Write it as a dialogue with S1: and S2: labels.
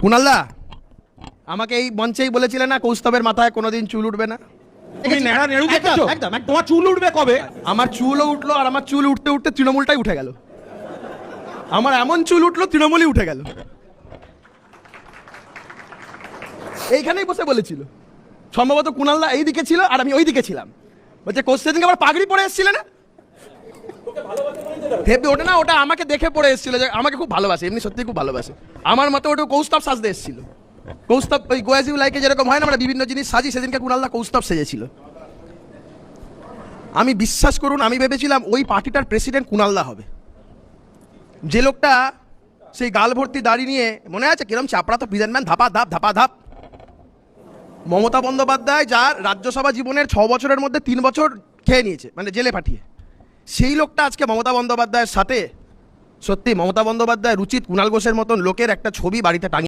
S1: কুণালদা আমাকে এই মঞ্চেই বলেছিলেন না কৌস্তবের মাথায় কোনোদিন চুল উঠবে না।
S2: তুমি নেড়া নেড়ু দেখেছো?
S3: একদম।
S2: তোমার চুল উঠবে কবে?
S1: আমার চুলও উঠলো, আর আমার চুল উঠতে উঠতে তৃণমূলটাই উঠে গেল। আমার এমন চুল উঠলো তৃণমূলই উঠে গেল। এইখানেই বসে বলেছিল, সম্ভবত কুণালদা এই দিকে ছিল আর আমি ওই দিকে ছিলাম। বলছে কোশ্চেন আবার পাগড়ি পরে এসেছিলে না? ভেবে ওটা না, ওটা আমাকে দেখে পড়ে এসেছিল যে আমাকে খুব ভালোবাসে, এমনি সত্যি খুব ভালোবাসে। আমার মতো ওটা কৌস্তব সাজতে এসেছিল। কৌস্তব ওই গোয়াজিউ লাইকে যেরকম হয় না আমরা বিভিন্ন জিনিস সাজি, সেদিনকে কুণালদা কৌস্তব সেজেছিল। আমি বিশ্বাস করুন, আমি ভেবেছিলাম ওই পার্টিটার প্রেসিডেন্ট কুণালদা হবে। যে লোকটা সেই গাল ভর্তি দাড়ি নিয়ে, মনে আছে কিরম চাপড়া তো প্রেজেন্ট ম্যান, ধাপা ধাপ ধাপা ধাপ। মমতা বন্দ্যোপাধ্যায় যার রাজ্যসভা জীবনের 6 বছরের মধ্যে 3 বছর খেয়ে নিয়েছে, মানে জেলে পাঠিয়ে, সেই লোকটা আজকে মমতা বন্দ্যোপাধ্যায়ের সাথে। সত্যি মমতা বন্দ্যোপাধ্যায় উচিত কুণাল ঘোষের মতন লোকের একটা ছবি বাড়িতে টাঙিয়ে